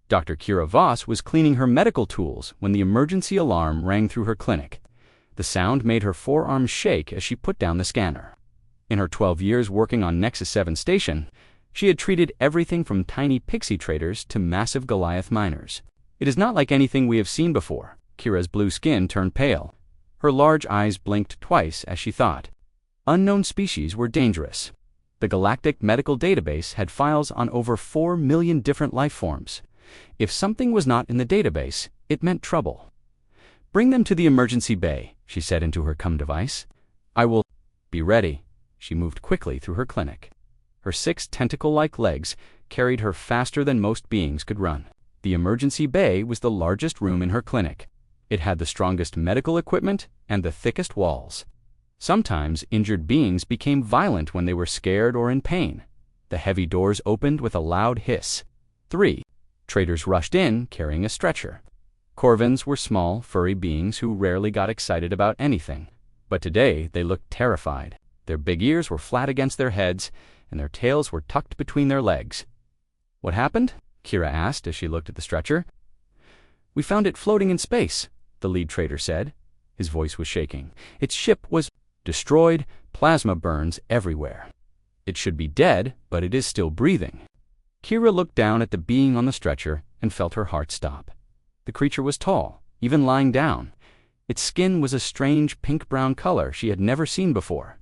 Dr. Kira Voss was cleaning her medical tools when the emergency alarm rang through her clinic. The sound made her forearms shake as she put down the scanner. In her 12 years working on Nexus 7 station, she had treated everything from tiny pixie traders to massive Goliath miners. It is not like anything we have seen before. Kira's blue skin turned pale. Her large eyes blinked twice as she thought. Unknown species were dangerous. The Galactic Medical Database had files on over 4 million different life forms. If something was not in the database, it meant trouble. "Bring them to the emergency bay," she said into her CUM device. "I will be ready." She moved quickly through her clinic. Her 6 tentacle-like legs carried her faster than most beings could run. The emergency bay was the largest room in her clinic. It had the strongest medical equipment and the thickest walls. Sometimes injured beings became violent when they were scared or in pain. The heavy doors opened with a loud hiss. 3 traders rushed in, carrying a stretcher. Corvins were small, furry beings who rarely got excited about anything. But today they looked terrified. Their big ears were flat against their heads, and their tails were tucked between their legs. "What happened?" Kira asked as she looked at the stretcher. "We found it floating in space," the lead trader said. His voice was shaking. "Its ship was destroyed, plasma burns everywhere. It should be dead, but it is still breathing." Kira looked down at the being on the stretcher and felt her heart stop. The creature was tall, even lying down. Its skin was a strange pink-brown color she had never seen before.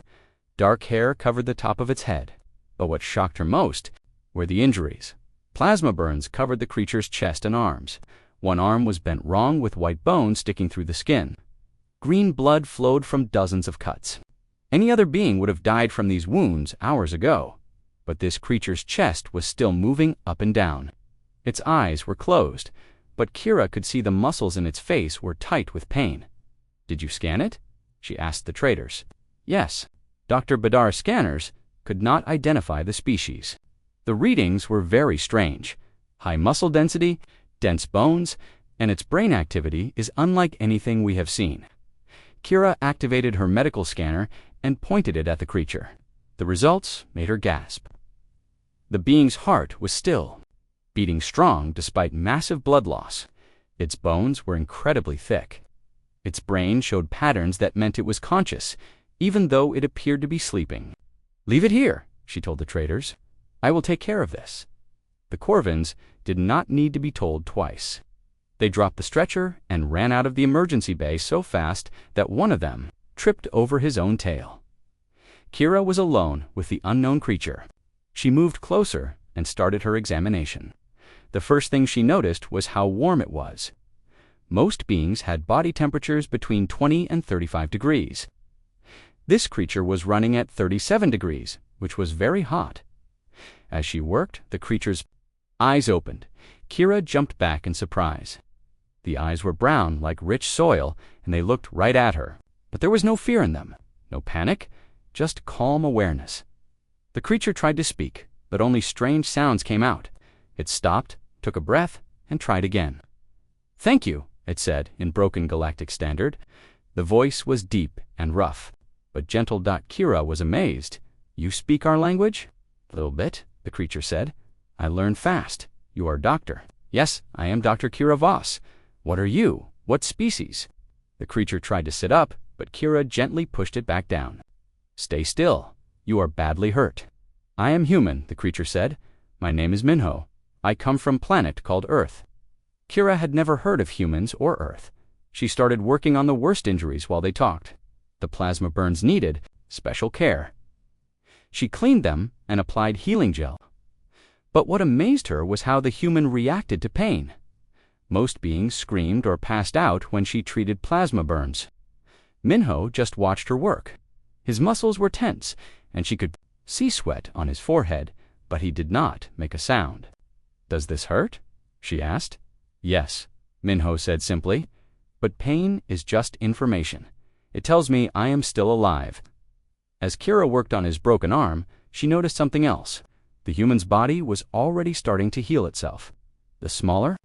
Dark hair covered the top of its head. But what shocked her most were the injuries. Plasma burns covered the creature's chest and arms. One arm was bent wrong with white bone sticking through the skin. Green blood flowed from dozens of cuts. Any other being would have died from these wounds hours ago. But this creature's chest was still moving up and down. Its eyes were closed, but Kira could see the muscles in its face were tight with pain. "Did you scan it?" she asked the traders. "Yes." Dr. Badar's scanners could not identify the species. The readings were very strange. High muscle density, dense bones, and its brain activity is unlike anything we have seen. Kira activated her medical scanner and pointed it at the creature. The results made her gasp. The being's heart was still, beating strong despite massive blood loss. Its bones were incredibly thick. Its brain showed patterns that meant it was conscious, even though it appeared to be sleeping. "Leave it here," she told the traders. "I will take care of this." The Corvins did not need to be told twice. They dropped the stretcher and ran out of the emergency bay so fast that one of them tripped over his own tail. Kira was alone with the unknown creature. She moved closer and started her examination. The first thing she noticed was how warm it was. Most beings had body temperatures between 20 and 35 degrees. This creature was running at 37 degrees, which was very hot. As she worked, the creature's eyes opened. Kira jumped back in surprise. The eyes were brown like rich soil, and they looked right at her. But there was no fear in them, no panic, just calm awareness. The creature tried to speak, but only strange sounds came out. It stopped, took a breath, and tried again. "Thank you," it said in broken galactic standard. The voice was deep and rough, but gentle. Kira was amazed. "You speak our language?" "A little bit," the creature said. "I learn fast. You are a doctor." "Yes, I am Dr. Kira Voss." "What are you? What species?" The creature tried to sit up, but Kira gently pushed it back down. "Stay still. You are badly hurt." "I am human," the creature said. "My name is Minho. I come from a planet called Earth." Kira had never heard of humans or Earth. She started working on the worst injuries while they talked. The plasma burns needed special care. She cleaned them and applied healing gel. But what amazed her was how the human reacted to pain. Most beings screamed or passed out when she treated plasma burns. Minho just watched her work. His muscles were tense, and she could see sweat on his forehead, but he did not make a sound. "Does this hurt?" she asked. "Yes," Minho said simply. "But pain is just information. It tells me I am still alive." As Kira worked on his broken arm, she noticed something else. The human's body was already starting to heal itself. The smaller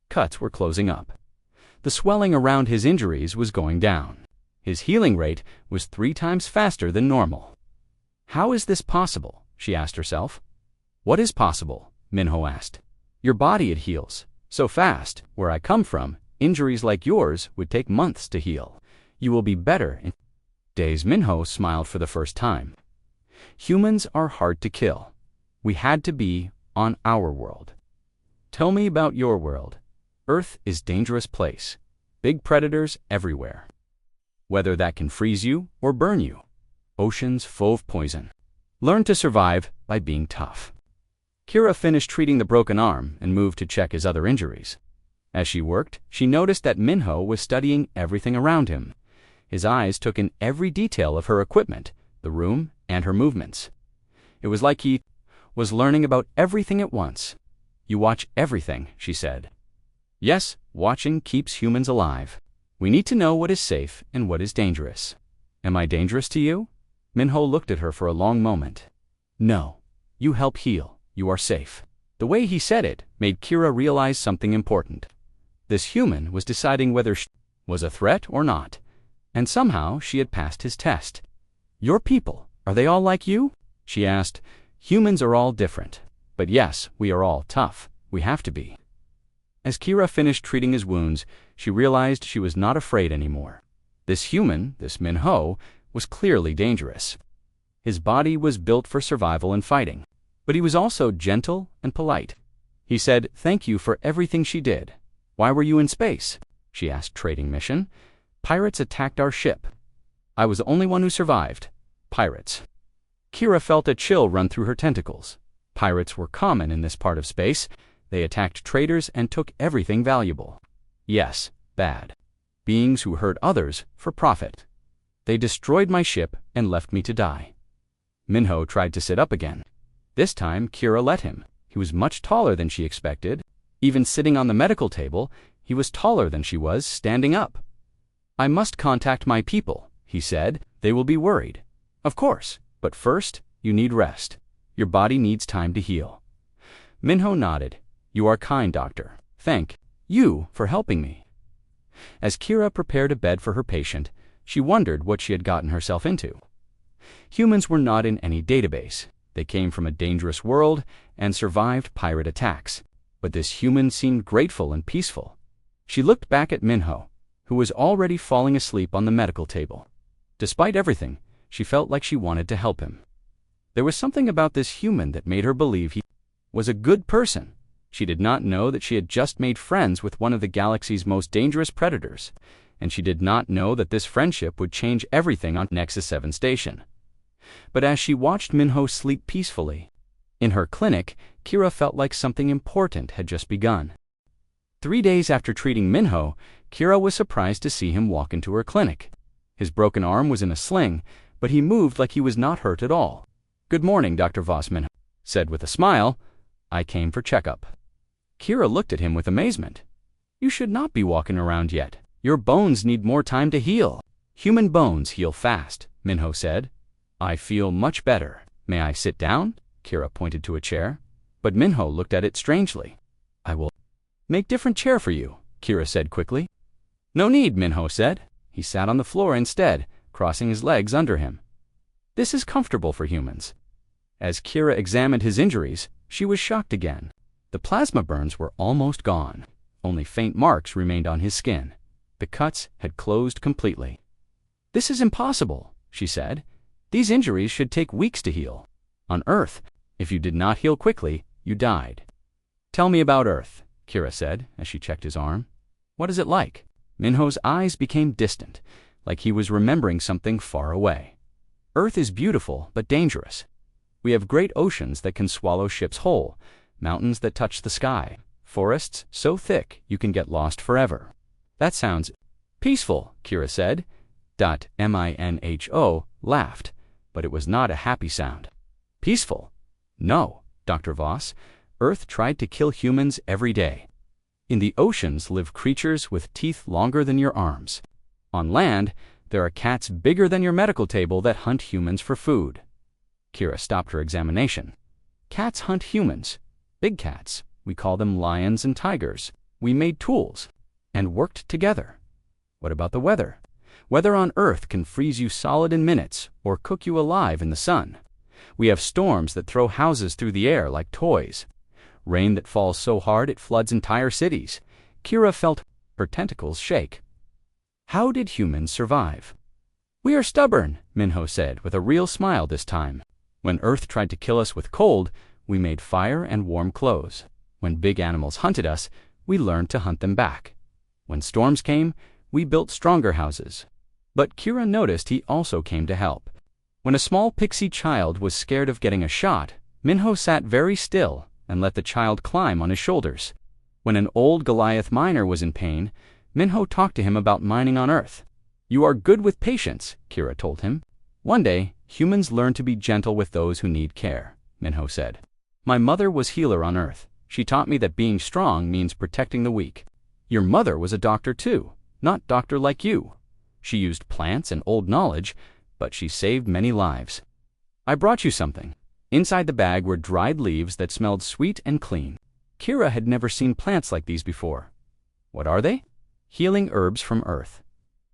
cuts were closing up. The swelling around his injuries was going down. His healing rate was 3 times faster than normal. "How is this possible?" she asked herself. "What is possible?" Minho asked. "Your body, it heals. So fast, where I come from, injuries like yours would take months to heal. You will be better in days. Minho smiled for the first time. Humans are hard to kill. We had to be on our world. Tell me about your world. Earth is a dangerous place. Big predators everywhere. Weather that can freeze you or burn you. Oceans full of poison. Learn to survive by being tough. Kira finished treating the broken arm and moved to check his other injuries. As she worked, she noticed that Minho was studying everything around him. His eyes took in every detail of her equipment, the room, and her movements. It was like he was learning about everything at once. You watch everything, she said. Yes, watching keeps humans alive. We need to know what is safe and what is dangerous. Am I dangerous to you? Minho looked at her for a long moment. No. You help heal. You are safe. The way he said it made Kira realize something important. This human was deciding whether she was a threat or not, and somehow she had passed his test. Your people, are they all like you? She asked. Humans are all different. But yes, we are all tough. We have to be. As Kira finished treating his wounds, she realized she was not afraid anymore. This human, this Minho, was clearly dangerous. His body was built for survival and fighting, but he was also gentle and polite. He said, "Thank you for everything she did." "Why were you in space?" she asked. "Trading mission. Pirates attacked our ship. I was the only one who survived." Pirates. Kira felt a chill run through her tentacles. Pirates were common in this part of space. They attacked traders and took everything valuable. Yes, bad. Beings who hurt others for profit. They destroyed my ship and left me to die. Minho tried to sit up again. This time, Kira let him. He was much taller than she expected. Even sitting on the medical table, he was taller than she was standing up. "I must contact my people," he said. "They will be worried." "Of course, but first, you need rest. Your body needs time to heal." Minho nodded. "You are kind, doctor. Thank you for helping me." As Kira prepared a bed for her patient, she wondered what she had gotten herself into. Humans were not in any database. They came from a dangerous world and survived pirate attacks. But this human seemed grateful and peaceful. She looked back at Minho, who was already falling asleep on the medical table. Despite everything, she felt like she wanted to help him. There was something about this human that made her believe he was a good person. She did not know that she had just made friends with one of the galaxy's most dangerous predators, and she did not know that this friendship would change everything on Nexus 7 station. But as she watched Minho sleep peacefully, in her clinic, Kira felt like something important had just begun. 3 days after treating Minho, Kira was surprised to see him walk into her clinic. His broken arm was in a sling, but he moved like he was not hurt at all. "Good morning, Dr. Voss," Minho said with a smile. "I came for checkup." Kira looked at him with amazement. "You should not be walking around yet. Your bones need more time to heal." "Human bones heal fast," Minho said. "I feel much better. May I sit down?" Kira pointed to a chair. But Minho looked at it strangely. "I will make different chair for you," Kira said quickly. "No need," Minho said. He sat on the floor instead, crossing his legs under him. "This is comfortable for humans." As Kira examined his injuries, she was shocked again. The plasma burns were almost gone. Only faint marks remained on his skin. The cuts had closed completely. "This is impossible," she said. "These injuries should take weeks to heal. On Earth, if you did not heal quickly, you died." "Tell me about Earth," Kira said as she checked his arm. "What is it like?" Minho's eyes became distant, like he was remembering something far away. "Earth is beautiful but dangerous. We have great oceans that can swallow ships whole, mountains that touch the sky, forests so thick you can get lost forever." "That sounds peaceful," Kira said. Minho laughed, but it was not a happy sound. "Peaceful? No, Dr. Voss. Earth tried to kill humans every day. In the oceans live creatures with teeth longer than your arms. On land, there are cats bigger than your medical table that hunt humans for food." Kira stopped her examination. "Cats hunt humans. Big cats. We call them lions and tigers. We made tools and worked together." "What about the weather?" "Weather on Earth can freeze you solid in minutes or cook you alive in the sun. We have storms that throw houses through the air like toys. rain that falls so hard it floods entire cities. Kira felt her tentacles shake. How did humans survive? We are stubborn, Minho said, with a real smile this time. When Earth tried to kill us with cold, we made fire and warm clothes. When big animals hunted us, we learned to hunt them back. When storms came, we built stronger houses. But Kira noticed he also came to help. When a small pixie child was scared of getting a shot, Minho sat very still and let the child climb on his shoulders. When an old Goliath miner was in pain, Minho talked to him about mining on Earth. You are good with patience, Kira told him. One day, humans learn to be gentle with those who need care, Minho said. My mother was healer on Earth. She taught me that being strong means protecting the weak. Your mother was a doctor too, not doctor like you. She used plants and old knowledge, but she saved many lives. I brought you something. Inside the bag were dried leaves that smelled sweet and clean. Kira had never seen plants like these before. What are they? Healing herbs from Earth.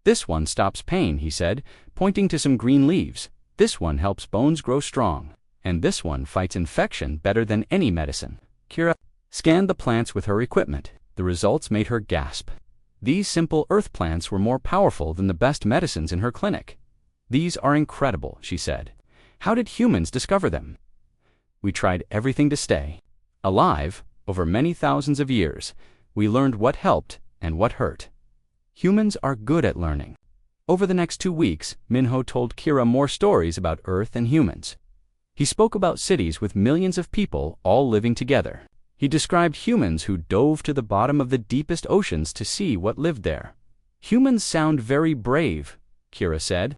This one stops pain, he said, pointing to some green leaves. This one helps bones grow strong. And this one fights infection better than any medicine. Kira scanned the plants with her equipment. The results made her gasp. These simple earth plants were more powerful than the best medicines in her clinic. These are incredible, she said. How did humans discover them? We tried everything to stay alive over many thousands of years. We learned what helped and what hurt. Humans are good at learning. Over the next 2 weeks, Minho told Kira more stories about Earth and humans. He spoke about cities with millions of people all living together. He described humans who dove to the bottom of the deepest oceans to see what lived there. Humans sound very brave, Kira said.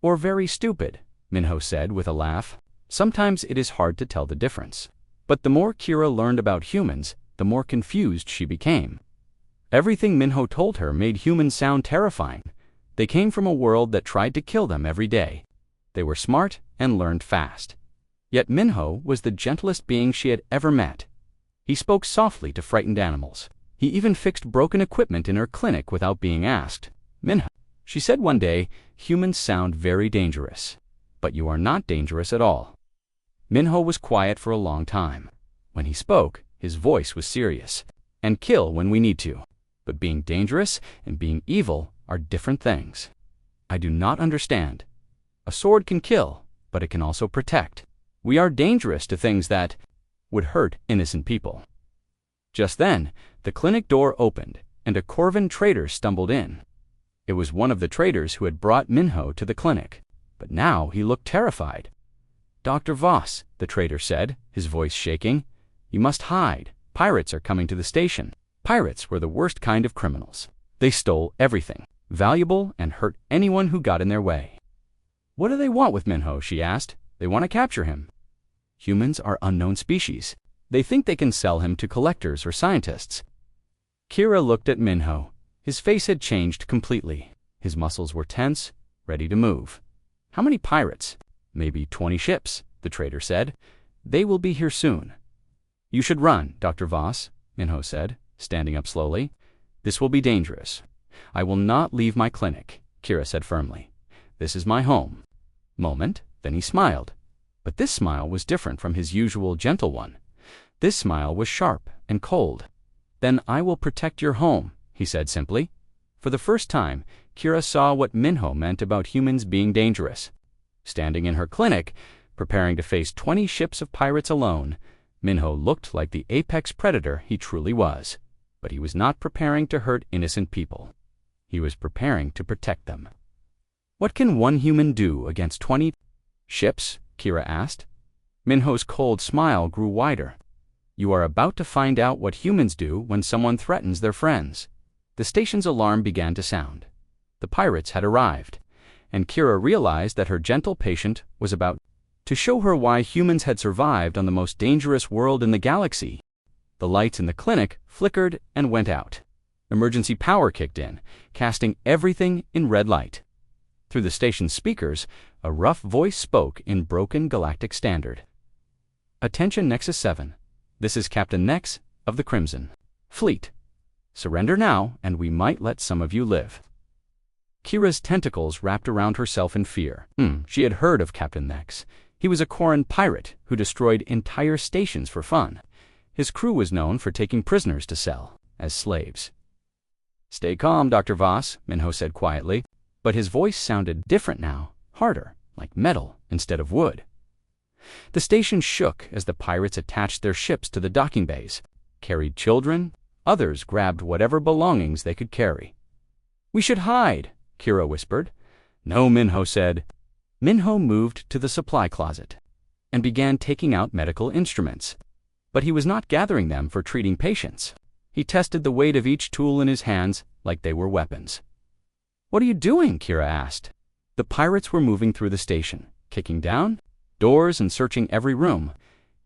Or very stupid, Minho said with a laugh. Sometimes it is hard to tell the difference. But the more Kira learned about humans, the more confused she became. Everything Minho told her made humans sound terrifying. They came from a world that tried to kill them every day. They were smart and learned fast. Yet Minho was the gentlest being she had ever met. He spoke softly to frightened animals. He even fixed broken equipment in her clinic without being asked. Minho, she said one day, humans sound very dangerous. But you are not dangerous at all. Minho was quiet for a long time. When he spoke, his voice was serious. And kill when we need to. But being dangerous and being evil are different things. I do not understand. A sword can kill, but it can also protect. We are dangerous to things that would hurt innocent people. Just then, the clinic door opened, and a Corvan trader stumbled in. It was one of the traders who had brought Minho to the clinic, but now he looked terrified. Dr. Voss, the trader said, his voice shaking, you must hide. Pirates are coming to the station. Pirates were the worst kind of criminals. They stole everything valuable and hurt anyone who got in their way. What do they want with Minho? She asked. They want to capture him. Humans are unknown species. They think they can sell him to collectors or scientists. Kira looked at Minho. His face had changed completely. His muscles were tense, ready to move. How many pirates? Maybe 20 ships, the trader said. They will be here soon. You should run, Dr. Voss, Minho said, standing up slowly. This will be dangerous. I will not leave my clinic, Kira said firmly. This is my home. Moment, then he smiled. But this smile was different from his usual gentle one. This smile was sharp and cold. Then I will protect your home, he said simply. For the first time, Kira saw what Minho meant about humans being dangerous. Standing in her clinic, preparing to face 20 ships of pirates alone, Minho looked like the apex predator he truly was. But he was not preparing to hurt innocent people. He was preparing to protect them. What can one human do against 20 ships? Kira asked. Minho's cold smile grew wider. You are about to find out what humans do when someone threatens their friends. The station's alarm began to sound. The pirates had arrived, and Kira realized that her gentle patient was about to show her why humans had survived on the most dangerous world in the galaxy. The lights in the clinic flickered and went out. Emergency power kicked in, casting everything in red light. Through the station's speakers, a rough voice spoke in broken galactic standard. Attention Nexus 7. This is Captain Nex of the Crimson Fleet. Surrender now, and we might let some of you live. Kira's tentacles wrapped around herself in fear. She had heard of Captain Nex. He was a Corran pirate who destroyed entire stations for fun. His crew was known for taking prisoners to sell as slaves. "Stay calm, Dr. Voss," Minho said quietly, but his voice sounded different now, harder, like metal instead of wood. The station shook as the pirates attached their ships to the docking bays, carried children, others grabbed whatever belongings they could carry. "We should hide," Kira whispered. "No," Minho said. Minho moved to the supply closet and began taking out medical instruments. But he was not gathering them for treating patients. He tested the weight of each tool in his hands like they were weapons. "What are you doing?" Kira asked. The pirates were moving through the station, kicking down doors and searching every room.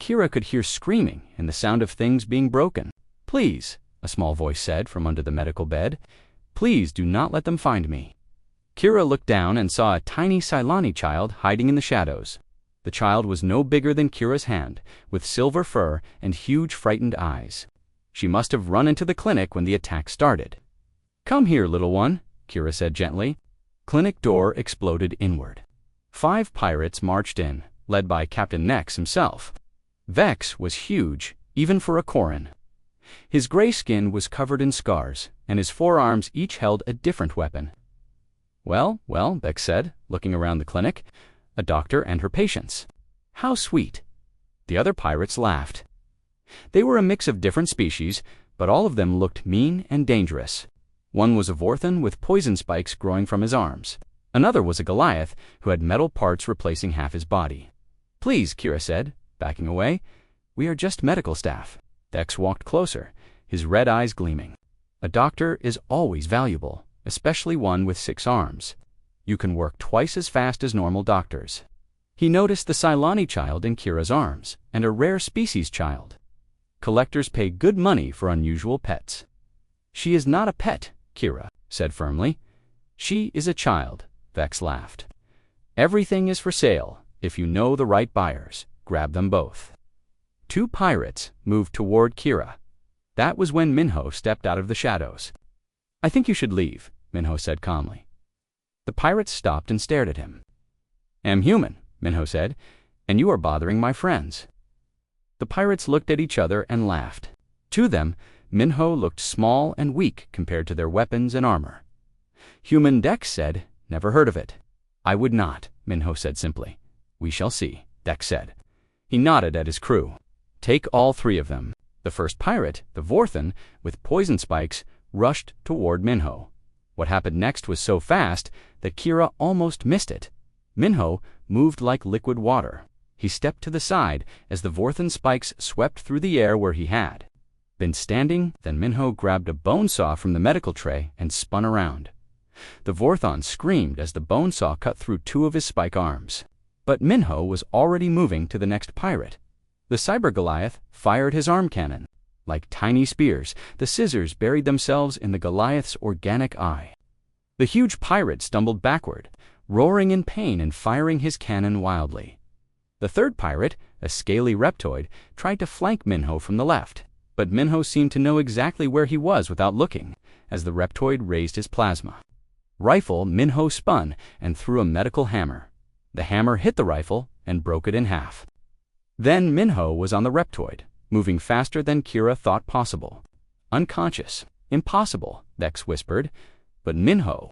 Kira could hear screaming and the sound of things being broken. "Please," a small voice said from under the medical bed, "please do not let them find me." Kira looked down and saw a tiny Ceylani child hiding in the shadows. The child was no bigger than Kira's hand, with silver fur and huge frightened eyes. She must have run into the clinic when the attack started. "Come here, little one," Kira said gently. Clinic door exploded inward. 5 pirates marched in, led by Captain Nex himself. Vex was huge, even for a Corin. His gray skin was covered in scars, and his forearms each held a different weapon. Well, Vex said, looking around the clinic, "a doctor and her patients. How sweet." The other pirates laughed. They were a mix of different species, but all of them looked mean and dangerous. One was a Vorthan with poison spikes growing from his arms. Another was a Goliath who had metal parts replacing half his body. "Please," Kira said, backing away. "We are just medical staff." Vex walked closer, his red eyes gleaming. "A doctor is always valuable, especially one with 6 arms. You can work twice as fast as normal doctors." He noticed the Ceylani child in Kira's arms, and a rare species child. Collectors pay good money for unusual pets. "She is not a pet," Kira said firmly. "She is a child," Vex laughed. "Everything is for sale if you know the right buyers. Grab them both." 2 pirates moved toward Kira. That was when Minho stepped out of the shadows. "I think you should leave," Minho said calmly. The pirates stopped and stared at him. "I'm human," Minho said, "and you are bothering my friends." The pirates looked at each other and laughed. To them, Minho looked small and weak compared to their weapons and armor. Human Dex said, "Never heard of it." "I would not," Minho said simply. "We shall see," Dex said. He nodded at his crew. "Take all 3 of them." The first pirate, the Vorthan, with poison spikes, rushed toward Minho. What happened next was so fast that Kira almost missed it. Minho moved like liquid water. He stepped to the side as the Vorthan spikes swept through the air where he had been standing. Then Minho grabbed a bone saw from the medical tray and spun around. The Vorthan screamed as the bone saw cut through 2 of his spike arms. But Minho was already moving to the next pirate. The Cyber Goliath fired his arm cannon. Like tiny spears, the scissors buried themselves in the Goliath's organic eye. The huge pirate stumbled backward, roaring in pain and firing his cannon wildly. The third pirate, a scaly reptoid, tried to flank Minho from the left, but Minho seemed to know exactly where he was without looking, as the reptoid raised his plasma. Rifle, Minho spun and threw a medical hammer. The hammer hit the rifle and broke it in half. Then Minho was on the reptoid, moving faster than Kira thought possible. "Unconscious. Impossible," Vex whispered. But Minho,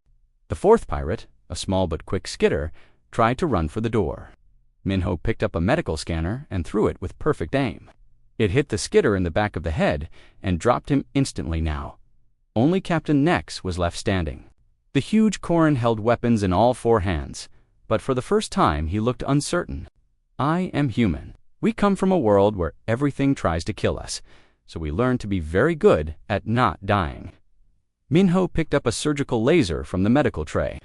the fourth pirate, a small but quick skidder, tried to run for the door. Minho picked up a medical scanner and threw it with perfect aim. It hit the skidder in the back of the head and dropped him instantly now. Only Captain Nex was left standing. The huge Corin held weapons in all 4 hands, but for the first time he looked uncertain. "I am human. We come from a world where everything tries to kill us, so we learn to be very good at not dying." Minho picked up a surgical laser from the medical tray.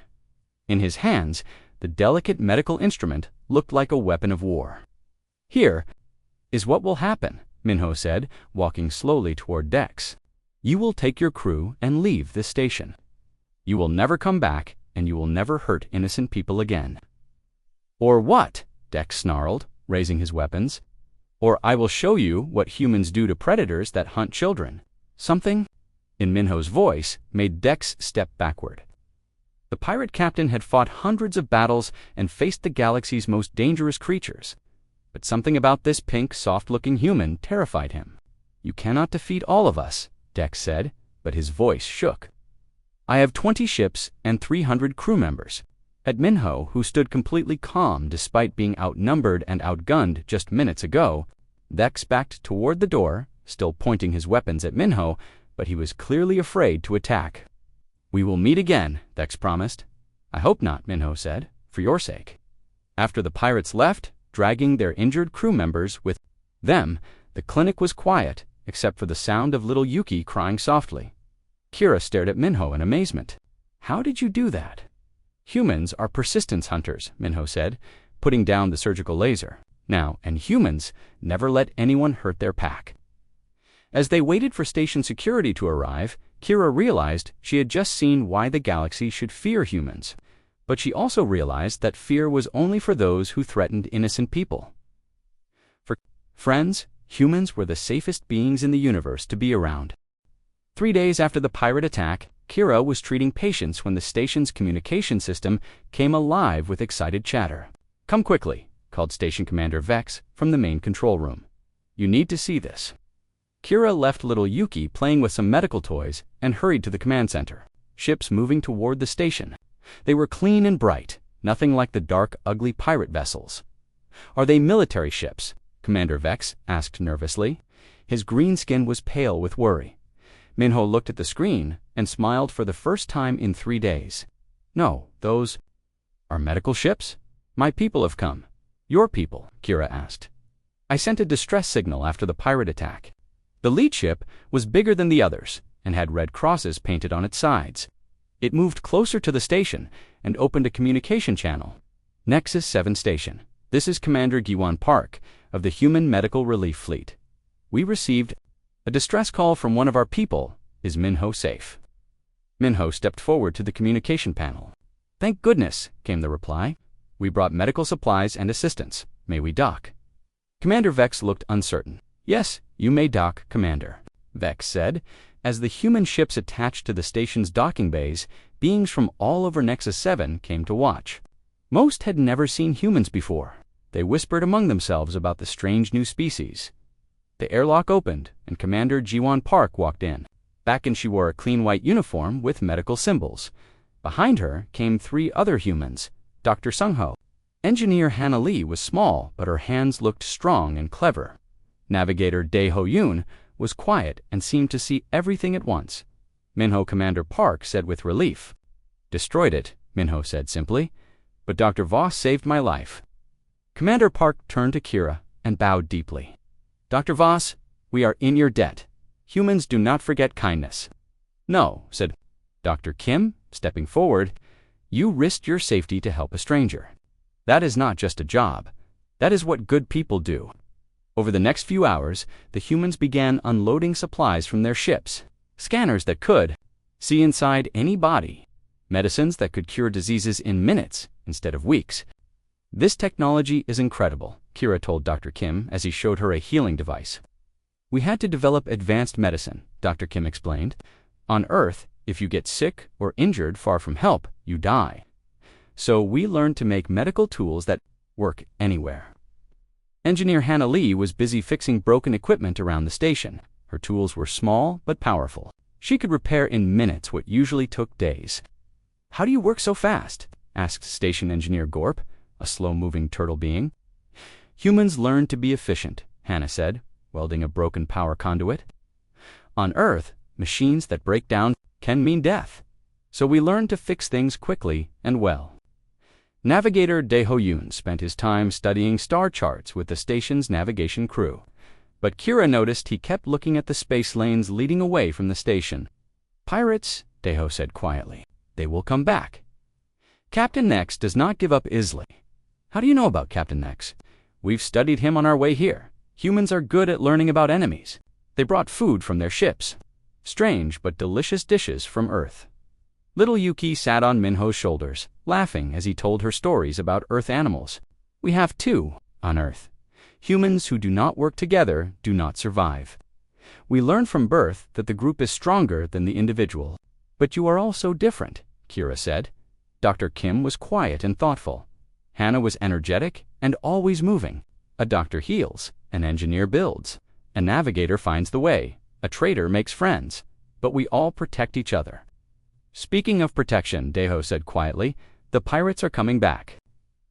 In his hands, the delicate medical instrument looked like a weapon of war. "Here is what will happen," Minho said, walking slowly toward Dex. "You will take your crew and leave this station. You will never come back, and you will never hurt innocent people again." "Or what?" Dex snarled, raising his weapons. "Or I will show you what humans do to predators that hunt children." Something in Minho's voice made Dex step backward. The pirate captain had fought hundreds of battles and faced the galaxy's most dangerous creatures. But something about this pink, soft-looking human terrified him. You cannot defeat all of us, Dex said, but his voice shook. I have 20 ships and 300 crew members. At Minho, who stood completely calm despite being outnumbered and outgunned just minutes ago, Dex backed toward the door, still pointing his weapons at Minho, but he was clearly afraid to attack. We will meet again, Dex promised. I hope not, Minho said, for your sake. After the pirates left, dragging their injured crew members with them, the clinic was quiet, except for the sound of little Yuki crying softly. Kira stared at Minho in amazement. How did you do that? Humans are persistence hunters, Minho said, putting down the surgical laser. Now, and humans never let anyone hurt their pack. As they waited for station security to arrive, Kira realized she had just seen why the galaxy should fear humans. But she also realized that fear was only for those who threatened innocent people. For friends, humans were the safest beings in the universe to be around. 3 days after the pirate attack, Kira was treating patients when the station's communication system came alive with excited chatter. Come quickly, called Station Commander Vex from the main control room. You need to see this. Kira left little Yuki playing with some medical toys and hurried to the command center. Ships moving toward the station. They were clean and bright, nothing like the dark, ugly pirate vessels. Are they military ships? Commander Vex asked nervously. His green skin was pale with worry. Minho looked at the screen and smiled for the first time in 3 days. No, those are medical ships? My people have come. Your people, Kira asked. I sent a distress signal after the pirate attack. The lead ship was bigger than the others and had red crosses painted on its sides. It moved closer to the station and opened a communication channel. Nexus 7 Station. This is Commander Giwan Park of the Human Medical Relief Fleet. We received a distress call from one of our people. Is Minho safe? Minho stepped forward to the communication panel. Thank goodness, came the reply. We brought medical supplies and assistance. May we dock? Commander Vex looked uncertain. Yes, you may dock, Commander, Vex said. As the human ships attached to the station's docking bays, beings from all over Nexus 7 came to watch. Most had never seen humans before. They whispered among themselves about the strange new species. The airlock opened, and Commander Giwan Park walked in. Back in, she wore a clean white uniform with medical symbols. Behind her came 3 other humans. Dr. Sungho. Engineer Hannah Lee was small, but her hands looked strong and clever. Navigator Dae Ho Yoon was quiet and seemed to see everything at once. Minho Commander Park said with relief. Destroyed it, Minho said simply, but Dr. Voss saved my life. Commander Park turned to Kira and bowed deeply. Dr. Voss, we are in your debt. Humans do not forget kindness. No, said Dr. Kim, stepping forward. You risked your safety to help a stranger. That is not just a job. That is what good people do. Over the next few hours, the humans began unloading supplies from their ships. Scanners that could see inside any body. Medicines that could cure diseases in minutes instead of weeks. This technology is incredible, Kira told Dr. Kim as he showed her a healing device. We had to develop advanced medicine, Dr. Kim explained. On Earth, if you get sick or injured far from help, you die. So we learned to make medical tools that work anywhere. Engineer Hannah Lee was busy fixing broken equipment around the station. Her tools were small but powerful. She could repair in minutes what usually took days. How do you work so fast? Asked Station Engineer Gorp, a slow-moving turtle being. Humans learn to be efficient, Hannah said, welding a broken power conduit. On Earth, machines that break down can mean death. So we learn to fix things quickly and well. Navigator Dae Ho Yoon spent his time studying star charts with the station's navigation crew. But Kira noticed he kept looking at the space lanes leading away from the station. Pirates, Dae Ho said quietly. They will come back. Captain Nex does not give up easily. How do you know about Captain Nex? We've studied him on our way here. Humans are good at learning about enemies. They brought food from their ships. Strange but delicious dishes from Earth. Little Yuki sat on Minho's shoulders, laughing as he told her stories about Earth animals. We have 2 on Earth. Humans who do not work together do not survive. We learn from birth that the group is stronger than the individual. But you are all so different, Kira said. Dr. Kim was quiet and thoughtful. Hannah was energetic and always moving. A doctor heals, an engineer builds, A navigator finds the way, a trader makes friends, but we all protect each other. Speaking of protection, Deho said quietly, the pirates are coming back.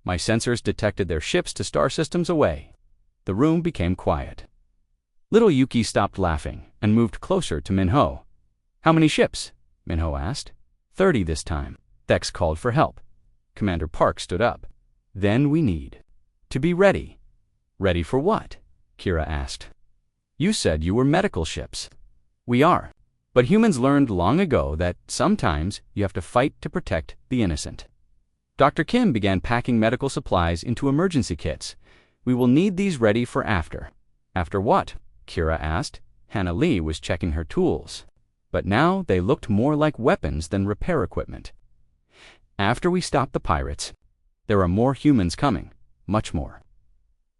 My sensors detected their ships to star systems away. The room became quiet. Little Yuki stopped laughing and moved closer to Minho. How many ships? Minho asked. 30 this time. Dex called for help. Commander Park stood up. Then we need to be ready. Ready for what? Kira asked. You said you were medical ships. We are. But humans learned long ago that sometimes you have to fight to protect the innocent. Dr. Kim began packing medical supplies into emergency kits. We will need these ready for after. After what? Kira asked. Hannah Lee was checking her tools. But now they looked more like weapons than repair equipment. After we stop the pirates, there are more humans coming. Much more.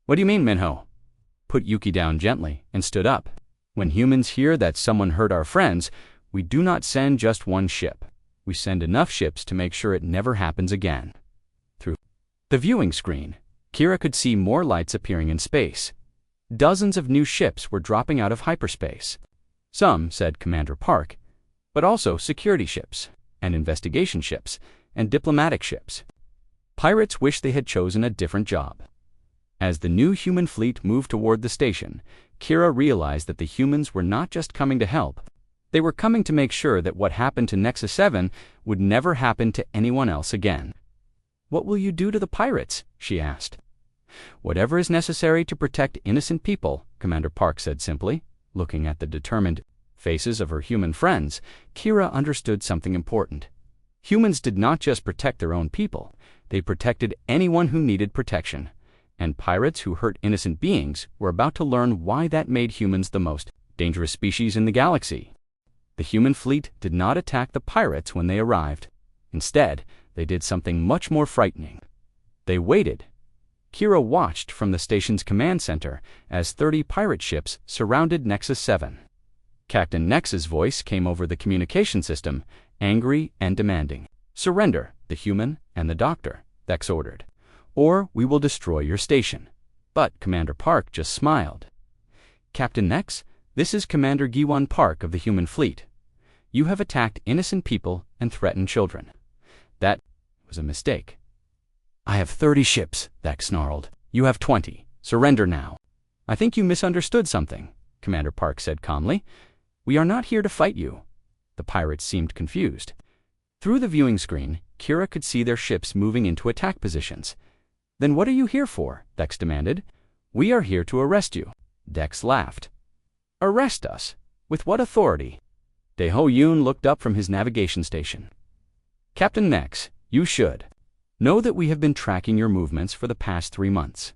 What do you mean, Minho? Put Yuki down gently and stood up. When humans hear that someone hurt our friends, we do not send just one ship. We send enough ships to make sure it never happens again. Through the viewing screen, Kira could see more lights appearing in space. Dozens of new ships were dropping out of hyperspace. Some, said Commander Park, but also security ships, and investigation ships, and diplomatic ships. Pirates wished they had chosen a different job. As the new human fleet moved toward the station, Kira realized that the humans were not just coming to help. They were coming to make sure that what happened to Nexus 7 would never happen to anyone else again. What will you do to the pirates? She asked. Whatever is necessary to protect innocent people, Commander Park said simply. Looking at the determined faces of her human friends, Kira understood something important. Humans did not just protect their own people, they protected anyone who needed protection. And pirates who hurt innocent beings were about to learn why that made humans the most dangerous species in the galaxy. The human fleet did not attack the pirates when they arrived. Instead, they did something much more frightening. They waited. Kira watched from the station's command center as 30 pirate ships surrounded Nexus 7. Captain Nex's voice came over the communication system, angry and demanding. Surrender, the human and the doctor, Dex ordered, or we will destroy your station. But Commander Park just smiled. Captain Nex, this is Commander Giwan Park of the human fleet. You have attacked innocent people and threatened children. That was a mistake. I have 30 ships, Dex snarled. You have 20. Surrender now. I think you misunderstood something, Commander Park said calmly. We are not here to fight you. The pirates seemed confused. Through the viewing screen, Kira could see their ships moving into attack positions. Then what are you here for? Dex demanded. We are here to arrest you. Dex laughed. Arrest us? With what authority? Deho Yoon looked up from his navigation station. Captain Nex, you should. Know that we have been tracking your movements for the past 3 months.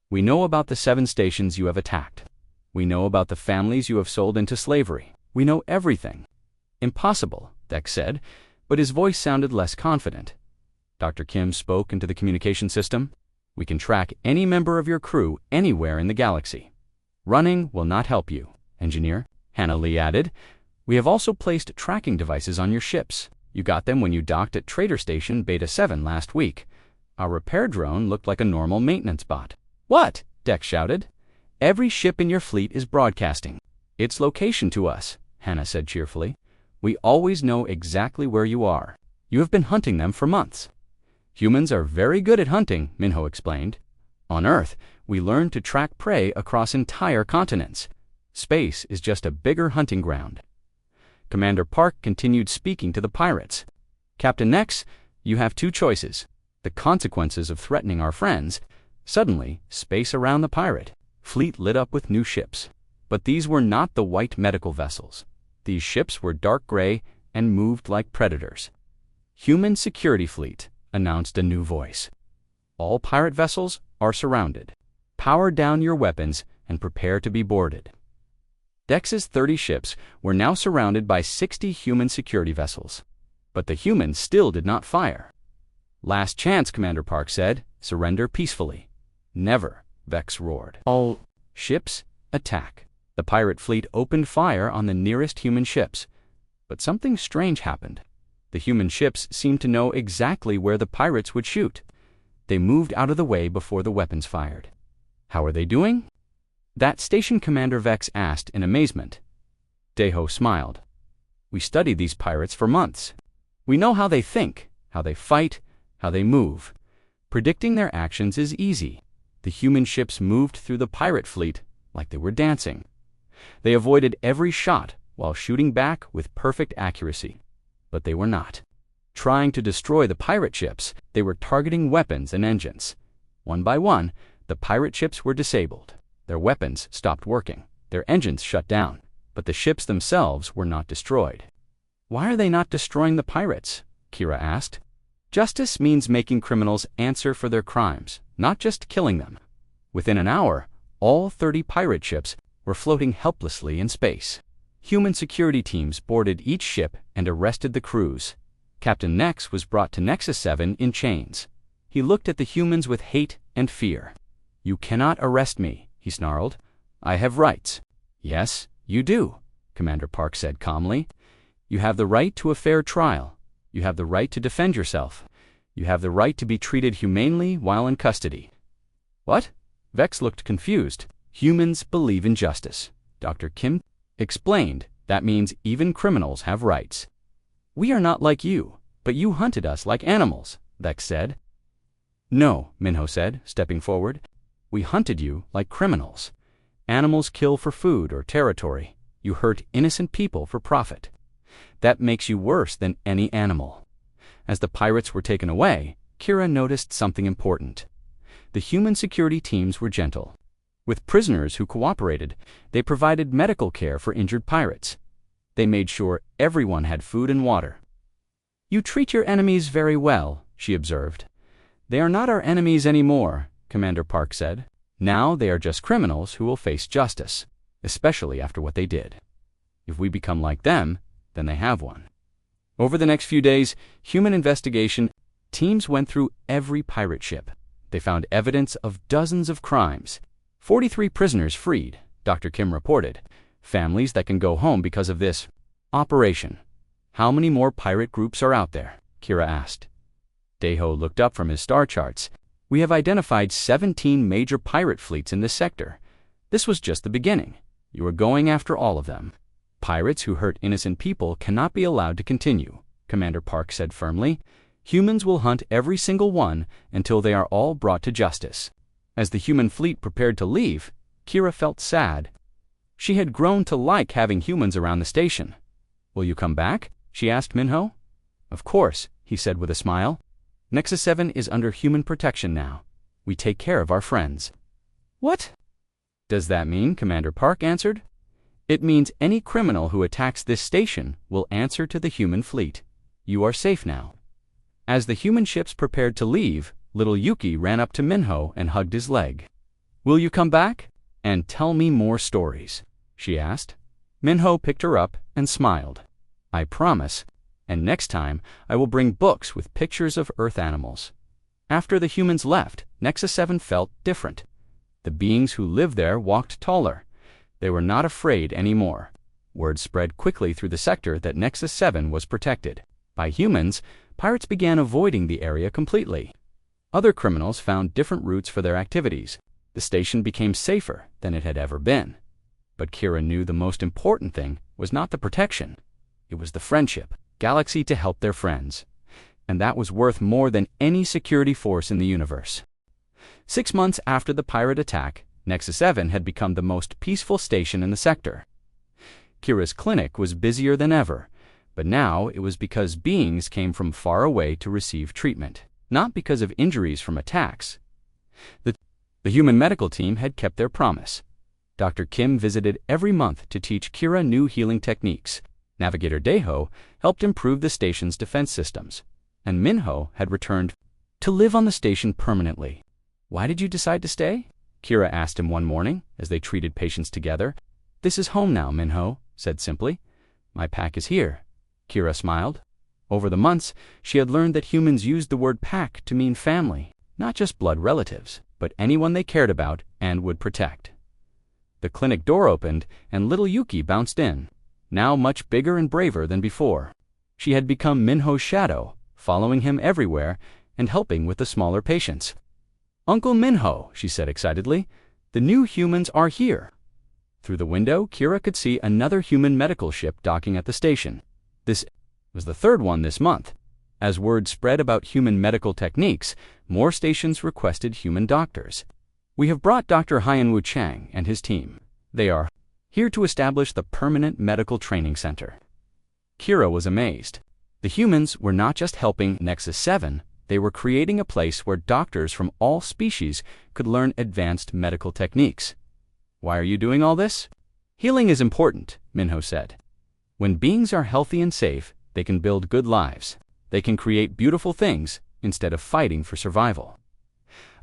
We know about the 7 stations you have attacked. We know about the families you have sold into slavery. We know everything. Impossible, Dex said, but his voice sounded less confident. Dr. Kim spoke into the communication system. We can track any member of your crew anywhere in the galaxy. Running will not help you, Engineer, Hannah Lee added. We have also placed tracking devices on your ships. You got them when you docked at Trader Station Beta 7 last week. Our repair drone looked like a normal maintenance bot. What? Dex shouted. Every ship in your fleet is broadcasting its location to us, Hannah said cheerfully. We always know exactly where you are. You have been hunting them for months. Humans are very good at hunting, Minho explained. On Earth, we learned to track prey across entire continents. Space is just a bigger hunting ground. Commander Park continued speaking to the pirates. Captain Nex, you have 2 choices. The consequences of threatening our friends. Suddenly, space around the pirate fleet lit up with new ships. But these were not the white medical vessels. These ships were dark gray and moved like predators. Human security fleet, announced a new voice. All pirate vessels are surrounded. Power down your weapons and prepare to be boarded. Dex's 30 ships were now surrounded by 60 human security vessels. But the humans still did not fire. Last chance, Commander Park said. Surrender peacefully. Never, Vex roared. All ships, attack. The pirate fleet opened fire on the nearest human ships. But something strange happened. The human ships seemed to know exactly where the pirates would shoot. They moved out of the way before the weapons fired. How are they doing? that station commander Vex asked in amazement. Deho smiled. We studied these pirates for months. We know how they think, how they fight, how they move. Predicting their actions is easy. The human ships moved through the pirate fleet like they were dancing. They avoided every shot while shooting back with perfect accuracy. But they were not. Trying to destroy the pirate ships, they were targeting weapons and engines. One by one, the pirate ships were disabled. Their weapons stopped working. Their engines shut down. But the ships themselves were not destroyed. Why are they not destroying the pirates? Kira asked. Justice means making criminals answer for their crimes, not just killing them. Within an hour, all 30 pirate ships were floating helplessly in space. Human security teams boarded each ship and arrested the crews. Captain Nex was brought to Nexus 7 in chains. He looked at the humans with hate and fear. You cannot arrest me, he snarled. I have rights. Yes, you do, Commander Park said calmly. You have the right to a fair trial. You have the right to defend yourself. You have the right to be treated humanely while in custody. What? Vex looked confused. Humans believe in justice. Dr. Kim explained that means even criminals have rights. We are not like you, but you hunted us like animals, Vex said. No, Minho said, stepping forward. We hunted you like criminals. Animals kill for food or territory. You hurt innocent people for profit. That makes you worse than any animal. As the pirates were taken away, Kira noticed something important. The human security teams were gentle. With prisoners who cooperated, they provided medical care for injured pirates. They made sure everyone had food and water. You treat your enemies very well, she observed. They are not our enemies anymore, Commander Park said. Now they are just criminals who will face justice, especially after what they did. If we become like them, then they have one. Over the next few days, human investigation teams went through every pirate ship. They found evidence of dozens of crimes. 43 prisoners freed, Dr. Kim reported. Families that can go home because of this operation. How many more pirate groups are out there? Kira asked. Deho looked up from his star charts. We have identified 17 major pirate fleets in this sector. This was just the beginning. You are going after all of them. Pirates who hurt innocent people cannot be allowed to continue, Commander Park said firmly. Humans will hunt every single one until they are all brought to justice. As the human fleet prepared to leave, Kira felt sad. She had grown to like having humans around the station. Will you come back? She asked Minho. Of course, he said with a smile. Nexus 7 is under human protection now. We take care of our friends. What does that mean? Commander Park answered. It means any criminal who attacks this station will answer to the human fleet. You are safe now. As the human ships prepared to leave, little Yuki ran up to Minho and hugged his leg. Will you come back and tell me more stories? She asked. Minho picked her up and smiled. I promise, and next time I will bring books with pictures of Earth animals. After the humans left, Nexus 7 felt different. The beings who lived there walked taller. They were not afraid anymore. Word spread quickly through the sector that Nexus 7 was protected. By humans, pirates began avoiding the area completely. Other criminals found different routes for their activities. The station became safer than it had ever been. But Kira knew the most important thing was not the protection. It was the friendship, galaxy to help their friends. And that was worth more than any security force in the universe. 6 months after the pirate attack, Nexus 7 had become the most peaceful station in the sector. Kira's clinic was busier than ever, but now it was because beings came from far away to receive treatment, not because of injuries from attacks. The human medical team had kept their promise. Dr. Kim visited every month to teach Kira new healing techniques. Navigator Deho helped improve the station's defense systems, and Minho had returned to live on the station permanently. Why did you decide to stay? Kira asked him one morning as they treated patients together. This is home now, Minho said simply. My pack is here. Kira smiled. Over the months, she had learned that humans used the word pack to mean family, not just blood relatives, but anyone they cared about and would protect. The clinic door opened and little Yuki bounced in, now much bigger and braver than before. She had become Minho's shadow, following him everywhere and helping with the smaller patients. Uncle Minho, she said excitedly, the new humans are here. Through the window, Kira could see another human medical ship docking at the station. This was the third one this month. As word spread about human medical techniques, more stations requested human doctors. We have brought Dr. Hyanwu Chang and his team. They are here to establish the permanent medical training center. Kira was amazed. The humans were not just helping Nexus 7, they were creating a place where doctors from all species could learn advanced medical techniques. Why are you doing all this? Healing is important, Minho said. When beings are healthy and safe, they can build good lives. They can create beautiful things instead of fighting for survival.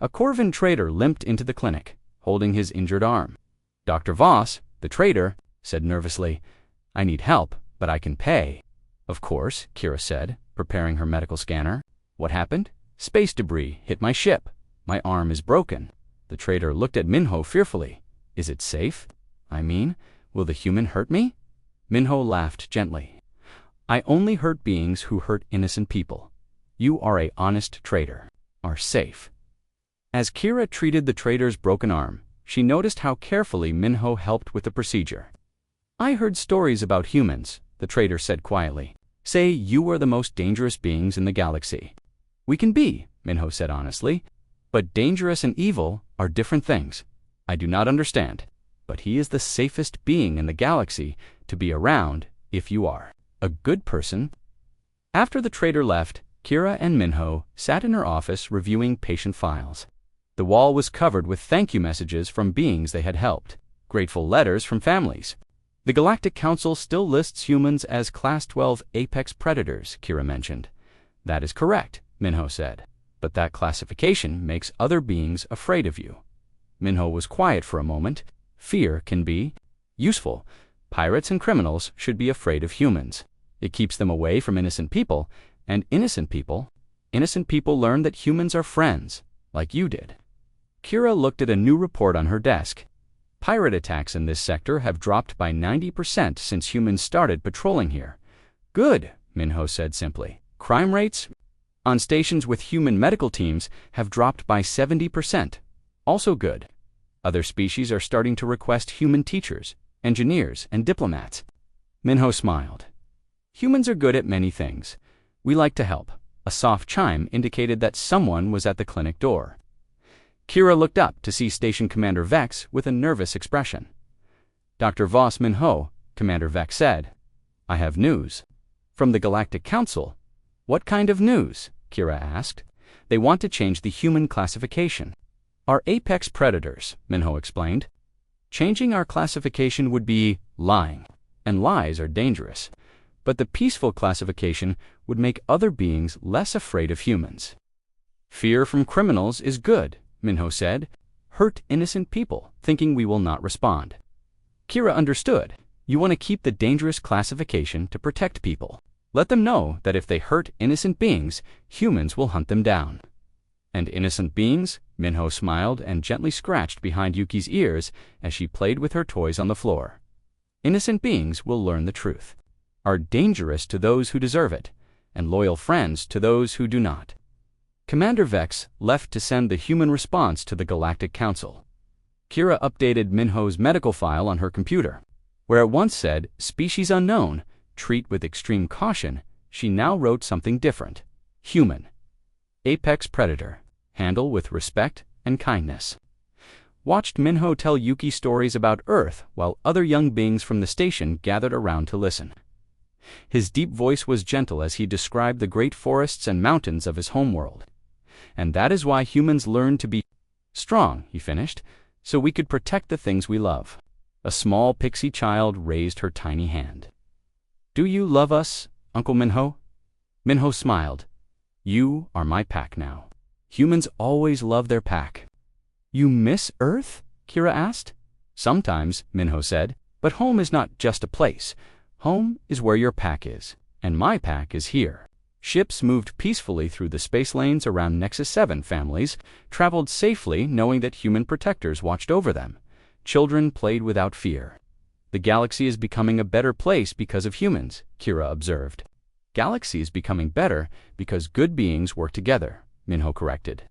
A Corvin trader limped into the clinic, holding his injured arm. Dr. Voss, the trader, said nervously, "I need help, but I can pay." "Of course," Kira said, preparing her medical scanner. "What happened?" "Space debris hit my ship. My arm is broken." The trader looked at Minho fearfully. "Is it safe? I mean, will the human hurt me?" Minho laughed gently. "I only hurt beings who hurt innocent people. You are an honest trader, are safe." As Kira treated the trader's broken arm, she noticed how carefully Minho helped with the procedure. "I heard stories about humans," the trader said quietly. "Say you are the most dangerous beings in the galaxy." "We can be," Minho said honestly, "but dangerous and evil are different things. I do not understand, but he is the safest being in the galaxy to be around if you are a good person." After the trader left, Kira and Minho sat in her office reviewing patient files. The wall was covered with thank you messages from beings they had helped, grateful letters from families. "The Galactic Council still lists humans as Class 12 apex predators," Kira mentioned. "That is correct," Minho said, "but that classification makes other beings afraid of you." Minho was quiet for a moment. "Fear can be useful. Pirates and criminals should be afraid of humans. It keeps them away from innocent people, and innocent people learn that humans are friends, like you did." Kira looked at a new report on her desk. "Pirate attacks in this sector have dropped by 90% since humans started patrolling here." "Good," Minho said simply. "Crime rates on stations with human medical teams have dropped by 70%. Also good. Other species are starting to request human teachers, engineers, and diplomats." Minho smiled. "Humans are good at many things. We like to help." A soft chime indicated that someone was at the clinic door. Kira looked up to see Station Commander Vex with a nervous expression. "Dr. Voss Minho," Commander Vex said. "I have news." "From the Galactic Council?" "What kind of news?" Kira asked. "They want to change the human classification." "Our apex predators," Minho explained. "Changing our classification would be lying, and lies are dangerous. But the peaceful classification would make other beings less afraid of humans." "Fear from criminals is good," Minho said. "Hurt innocent people, thinking we will not respond." Kira understood. "You want to keep the dangerous classification to protect people. Let them know that if they hurt innocent beings, humans will hunt them down." "And innocent beings?" Minho smiled and gently scratched behind Yuki's ears as she played with her toys on the floor. "Innocent beings will learn the truth, are dangerous to those who deserve it, and loyal friends to those who do not." Commander Vex left to send the human response to the Galactic Council. Kira updated Minho's medical file on her computer. Where it once said, "Species unknown, treat with extreme caution," she now wrote something different. "Human. Apex predator. Handle with respect and kindness." Watched Minho tell Yuki stories about Earth while other young beings from the station gathered around to listen. His deep voice was gentle as he described the great forests and mountains of his homeworld. "And that is why humans learned to be strong," he finished, "so we could protect the things we love." A small pixie child raised her tiny hand. "Do you love us, Uncle Minho?" Minho smiled. "You are my pack now. Humans always love their pack." "You miss Earth?" Kira asked. "Sometimes," Minho said, "but home is not just a place. Home is where your pack is, and my pack is here." Ships moved peacefully through the space lanes around Nexus 7 families, traveled safely knowing that human protectors watched over them. Children played without fear. "The galaxy is becoming a better place because of humans," Kira observed. "Galaxy is becoming better because good beings work together," Minho corrected.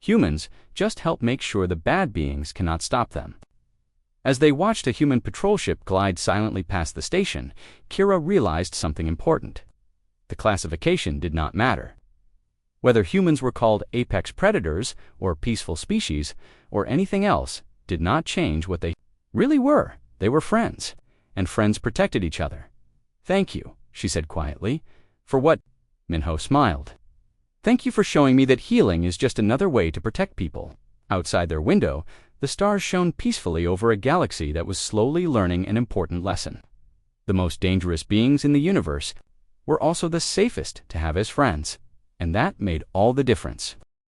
"Humans just help make sure the bad beings cannot stop them." As they watched a human patrol ship glide silently past the station, Kira realized something important. The classification did not matter. Whether humans were called apex predators, or peaceful species, or anything else, did not change what they really were. They were friends, and friends protected each other. "Thank you," she said quietly. "For what?" Minho smiled. "Thank you for showing me that healing is just another way to protect people." Outside their window, the stars shone peacefully over a galaxy that was slowly learning an important lesson. The most dangerous beings in the universe were also the safest to have as friends, and that made all the difference.